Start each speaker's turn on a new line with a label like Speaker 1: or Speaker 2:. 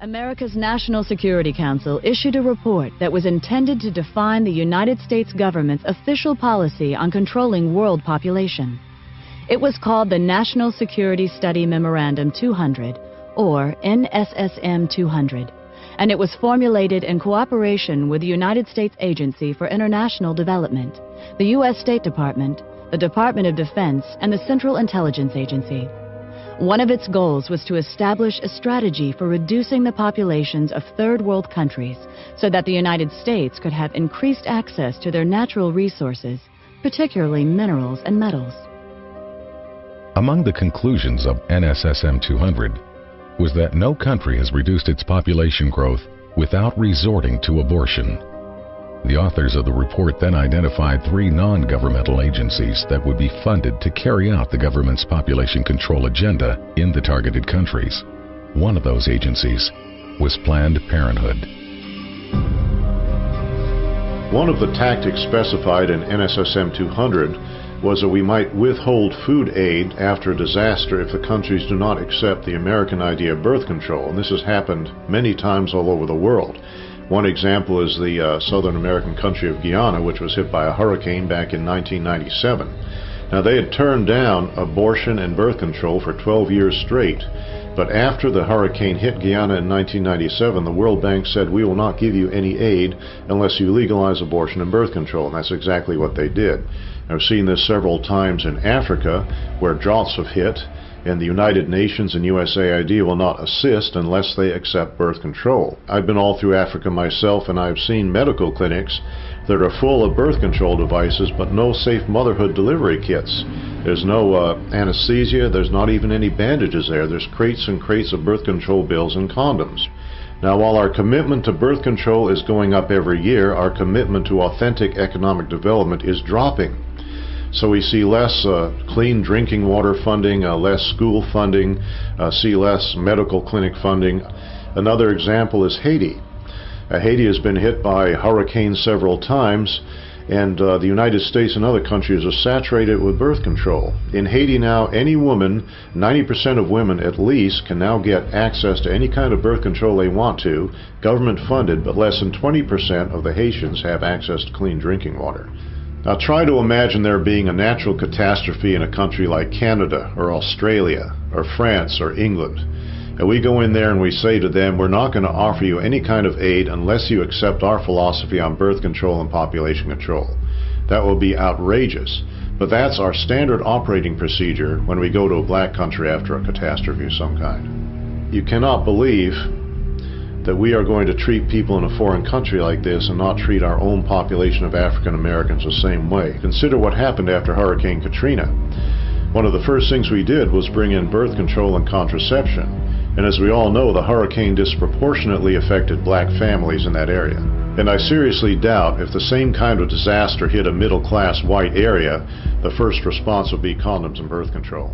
Speaker 1: America's National Security Council issued a report that was intended to define the United States government's official policy on controlling world population. It was called the National Security Study Memorandum 200, or NSSM 200, and it was formulated in cooperation with the United States Agency for International Development, the U.S. State Department, the Department of Defense, and the Central Intelligence Agency. One of its goals was to establish a strategy for reducing the populations of third world countries so that the United States could have increased access to their natural resources, particularly minerals and metals.
Speaker 2: Among the conclusions of NSSM 200 was that no country has reduced its population growth without resorting to abortion. The authors of the report then identified 3 non-governmental agencies that would be funded to carry out the government's population control agenda in the targeted countries. One of those agencies was Planned Parenthood.
Speaker 3: One of the tactics specified in NSSM 200 was that we might withhold food aid after a disaster if the countries do not accept the American idea of birth control, and this has happened many times all over the world. One example is the Southern American country of Guyana, which was hit by a hurricane back in 1997. Now, they had turned down abortion and birth control for 12 years straight, but after the hurricane hit Guyana in 1997, the World Bank said, we will not give you any aid unless you legalize abortion and birth control, and that's exactly what they did. I've seen this several times in Africa, where droughts have hit, and the United Nations and USAID will not assist unless they accept birth control. I've been all through Africa myself, and I've seen medical clinics that are full of birth control devices but no safe motherhood delivery kits. There's no anesthesia, there's not even any bandages there. There's crates and crates of birth control pills and condoms. Now, while our commitment to birth control is going up every year, our commitment to authentic economic development is dropping. So we see less clean drinking water funding, less school funding, see less medical clinic funding. Another example is Haiti. Haiti has been hit by hurricanes several times, and the United States and other countries are saturated with birth control. In Haiti now, any woman, 90% of women at least, can now get access to any kind of birth control they want to, government funded, but less than 20% of the Haitians have access to clean drinking water. Now try to imagine there being a natural catastrophe in a country like Canada or Australia or France or England. And we go in there and we say to them, we're not going to offer you any kind of aid unless you accept our philosophy on birth control and population control. That will be outrageous. But that's our standard operating procedure when we go to a black country after a catastrophe of some kind. You cannot believe that we are going to treat people in a foreign country like this and not treat our own population of African Americans the same way. Consider what happened after Hurricane Katrina. One of the first things we did was bring in birth control and contraception. And as we all know, the hurricane disproportionately affected black families in that area. And I seriously doubt if the same kind of disaster hit a middle-class white area, the first response would be condoms and birth control.